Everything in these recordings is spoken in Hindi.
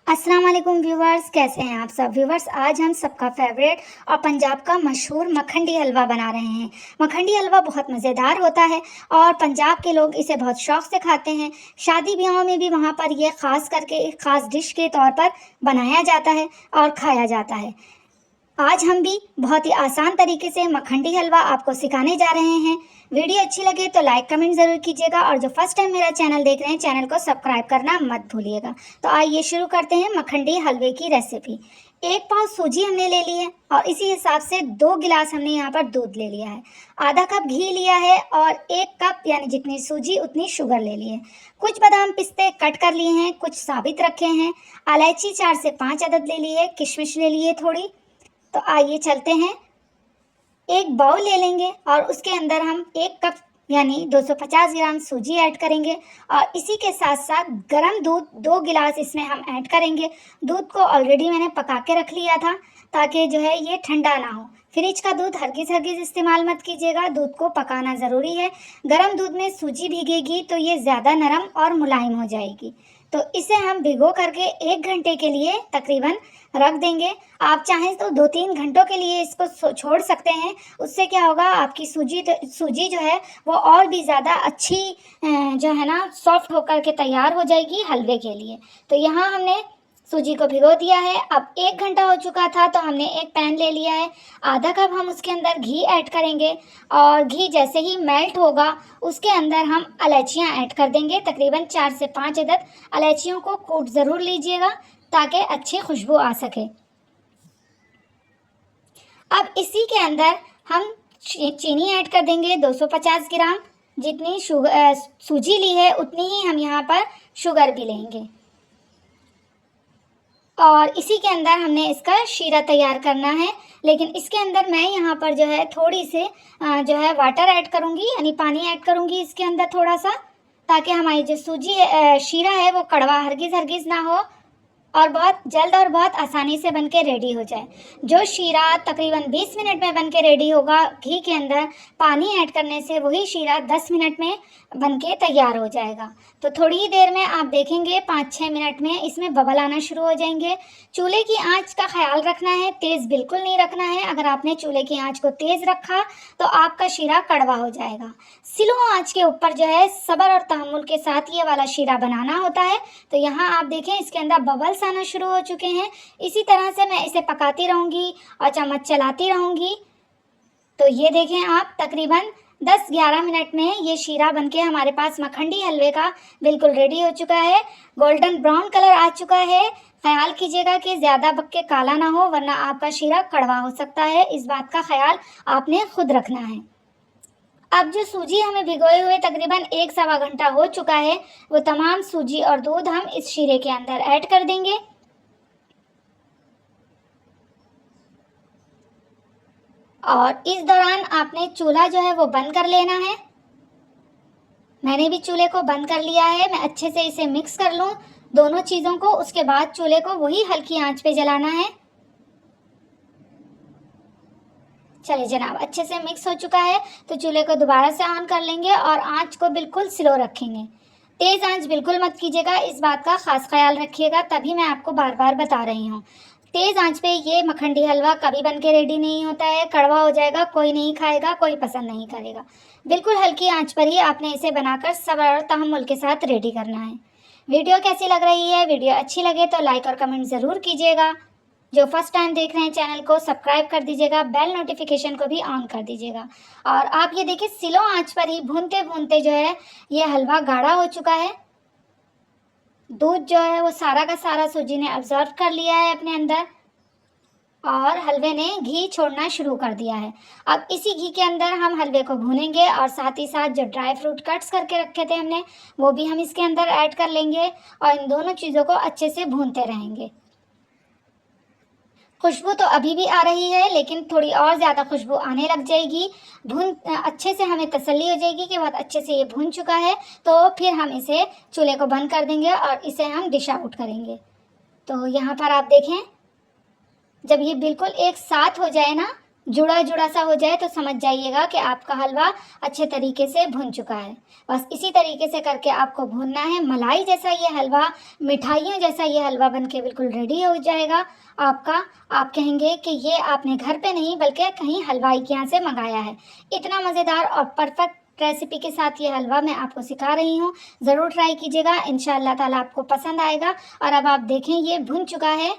अस्सलाम वालेकुम व्यूवर्स, कैसे हैं आप सब व्यूवर्स। आज हम सबका फेवरेट और पंजाब का मशहूर मखंडी हलवा बना रहे हैं। मखंडी हलवा बहुत मज़ेदार होता है और पंजाब के लोग इसे बहुत शौक़ से खाते हैं। शादी ब्याहों में भी वहाँ पर ये ख़ास करके एक ख़ास डिश के तौर पर बनाया जाता है और खाया जाता है। आज हम भी बहुत ही आसान तरीके से मखंडी हलवा आपको सिखाने जा रहे हैं। वीडियो अच्छी लगे तो लाइक कमेंट ज़रूर कीजिएगा और जो फर्स्ट टाइम मेरा चैनल देख रहे हैं चैनल को सब्सक्राइब करना मत भूलिएगा। तो आइए शुरू करते हैं मखंडी हलवे की रेसिपी। 1 पाव सूजी हमने ले ली है और इसी हिसाब से 2 गिलास हमने यहाँ पर दूध ले लिया है। आधा कप घी लिया है और 1 कप यानी जितनी सूजी उतनी शुगर ले ली है। कुछ बादाम पिस्ते कट कर लिए हैं, कुछ साबित रखे हैं। इलायची 4 से 5 अदद ले ली है, किशमिश ले ली है थोड़ी। तो आइए चलते हैं। एक बाउल ले लेंगे और उसके अंदर हम 1 कप यानी 250 ग्राम सूजी ऐड करेंगे और इसी के साथ साथ गर्म दूध 2 गिलास इसमें हम ऐड करेंगे। दूध को ऑलरेडी मैंने पका के रख लिया था ताकि जो है ये ठंडा ना हो। फ्रिज का दूध हरगिज़ इस्तेमाल मत कीजिएगा, दूध को पकाना ज़रूरी है। गर्म दूध में सूजी भीगेगी तो ये ज़्यादा नरम और मुलायम हो जाएगी। तो इसे हम भिगो करके 1 घंटे के लिए तकरीबन रख देंगे। आप चाहें तो 2-3 घंटों के लिए इसको छोड़ सकते हैं। उससे क्या होगा, आपकी सूजी जो है वो और भी ज़्यादा अच्छी जो है ना सॉफ्ट होकर के तैयार हो जाएगी हलवे के लिए। तो यहाँ हमने सूजी को भिगो दिया है। अब 1 घंटा हो चुका था तो हमने एक पैन ले लिया है। आधा कप हम उसके अंदर घी ऐड करेंगे और घी जैसे ही मेल्ट होगा उसके अंदर हम इलायचियाँ ऐड कर देंगे। तकरीबन 4 से 5 अदद इलायचियों को कूट ज़रूर लीजिएगा ताकि अच्छी खुशबू आ सके। अब इसी के अंदर हम चीनी ऐड कर देंगे 250 ग्राम। जितनी सूजी ली है उतनी ही हम यहाँ पर शुगर भी लेंगे और इसी के अंदर हमने इसका शीरा तैयार करना है। लेकिन इसके अंदर मैं यहाँ पर जो है थोड़ी सी जो है वाटर ऐड करूँगी यानी पानी ऐड करूँगी इसके अंदर थोड़ा सा, ताकि हमारी जो शीरा है वो कड़वा हरगिज़ ना हो और बहुत जल्द और बहुत आसानी से बनके रेडी हो जाए। जो शीरा तकरीबन 20 मिनट में बनके रेडी होगा घी के अंदर पानी ऐड करने से, वही शीरा 10 मिनट में बनके तैयार हो जाएगा। तो थोड़ी ही देर में आप देखेंगे 5-6 मिनट में इसमें बबल आना शुरू हो जाएंगे। चूल्हे की आंच का ख्याल रखना है, तेज़ बिल्कुल नहीं रखना है। अगर आपने चूल्हे की आंच को तेज़ रखा तो आपका शीरा कड़वा हो जाएगा। स्लो आंच के ऊपर जो है सब्र और तहम्मुल के साथ ये वाला शीरा बनाना होता है। तो यहाँ आप देखें इसके अंदर बबल्स आना शुरू हो चुके हैं। इसी तरह से मैं इसे पकाती रहूँगी और चम्मच चलाती रहूँगी। तो ये देखें आप तकरीबन 10-11 मिनट में ये शीरा बनके हमारे पास मखंडी हलवे का बिल्कुल रेडी हो चुका है। गोल्डन ब्राउन कलर आ चुका है। ख्याल कीजिएगा कि ज़्यादा पक के काला ना हो वरना आपका शीरा कड़वा हो सकता है। इस बात का ख्याल आपने खुद रखना है। अब जो सूजी हमें भिगोए हुए तकरीबन 1-1.25 घंटा हो चुका है, वो तमाम सूजी और दूध हम इस शीरे के अंदर ऐड कर देंगे। और इस दौरान आपने चूल्हा जो है वो बंद कर लेना है। मैंने भी चूल्हे को बंद कर लिया है। मैं अच्छे से इसे मिक्स कर लूँ दोनों चीज़ों को, उसके बाद चूल्हे को वही हल्की आंच पे जलाना है। चलिए जनाब, अच्छे से मिक्स हो चुका है तो चूल्हे को दोबारा से ऑन कर लेंगे और आंच को बिल्कुल स्लो रखेंगे। तेज़ आंच बिल्कुल मत कीजिएगा, इस बात का ख़ास ख्याल रखिएगा, तभी मैं आपको बार बार बता रही हूँ। तेज़ आंच पे ये मखंडी हलवा कभी बन के रेडी नहीं होता है, कड़वा हो जाएगा, कोई नहीं खाएगा, कोई पसंद नहीं करेगा। बिल्कुल हल्की आंच पर ही आपने इसे बनाकर सब्र और तहम्मुल के साथ रेडी करना है। वीडियो कैसी लग रही है? वीडियो अच्छी लगे तो लाइक और कमेंट ज़रूर कीजिएगा। जो फर्स्ट टाइम देख रहे हैं चैनल को सब्सक्राइब कर दीजिएगा, बेल नोटिफिकेशन को भी ऑन कर दीजिएगा। और आप ये देखिए स्लो आंच पर ही भूनते भूनते जो है ये हलवा गाढ़ा हो चुका है। दूध जो है वो सारा का सारा सूजी ने अब्जॉर्व कर लिया है अपने अंदर और हलवे ने घी छोड़ना शुरू कर दिया है। अब इसी घी के अंदर हम हलवे को भूनेंगे और साथ ही साथ जो ड्राई फ्रूट कट्स करके रखे थे हमने वो भी हम इसके अंदर ऐड कर लेंगे और इन दोनों चीज़ों को अच्छे से भूनते रहेंगे। खुशबू तो अभी भी आ रही है लेकिन थोड़ी और ज़्यादा खुशबू आने लग जाएगी। अच्छे से हमें तसल्ली हो जाएगी कि बहुत अच्छे से ये भून चुका है। तो फिर हम इसे चूल्हे को बंद कर देंगे और इसे हम डिश आउट करेंगे। तो यहाँ पर आप देखें जब ये बिल्कुल एक साथ हो जाए ना जुड़ा जुड़ा सा हो जाए तो समझ जाइएगा कि आपका हलवा अच्छे तरीके से भुन चुका है। बस इसी तरीके से करके आपको भूनना है। मलाई जैसा ये हलवा, मिठाइयों जैसा ये हलवा बनके बिल्कुल रेडी हो जाएगा आपका। आप कहेंगे कि ये आपने घर पे नहीं बल्कि कहीं हलवाई के यहाँ से मंगाया है। इतना मज़ेदार और परफेक्ट रेसिपी के साथ ये हलवा मैं आपको सिखा रही हूँ। ज़रूर ट्राई कीजिएगा, इंशाअल्लाह ताला आपको पसंद आएगा। और अब आप देखें ये भुन चुका है,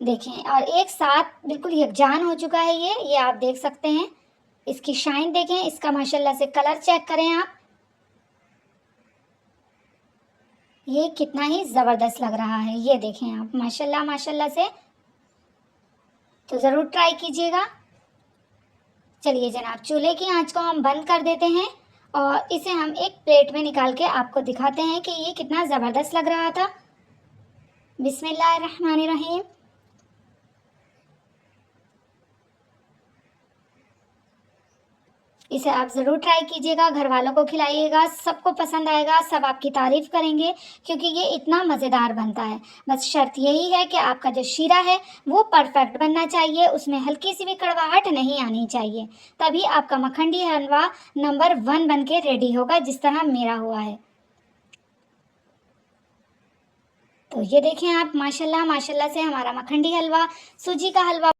देखें, और एक साथ बिल्कुल यकजान हो चुका है ये आप देख सकते हैं। इसकी शाइन देखें, इसका माशाल्लाह से कलर चेक करें आप, ये कितना ही ज़बरदस्त लग रहा है, ये देखें आप माशाल्लाह माशाल्लाह से। तो ज़रूर ट्राई कीजिएगा। चलिए जनाब, चूल्हे की आंच को हम बंद कर देते हैं और इसे हम एक प्लेट में निकाल के आपको दिखाते हैं कि ये कितना ज़बरदस्त लग रहा था। बिस्मिल्लाहिर्रहमानिर्रहीम। इसे आप ज़रूर ट्राई कीजिएगा, घर वालों को खिलाइएगा, सबको पसंद आएगा, सब आपकी तारीफ़ करेंगे क्योंकि ये इतना मज़ेदार बनता है। बस शर्त यही है कि आपका जो शीरा है वो परफेक्ट बनना चाहिए, उसमें हल्की सी भी कड़वाहट नहीं आनी चाहिए, तभी आपका मखंडी हलवा नंबर 1 बन के रेडी होगा, जिस तरह मेरा हुआ है। तो ये देखें आप, माशाल्लाह माशाल्लाह से हमारा मखंडी हलवा, सूजी का हलवा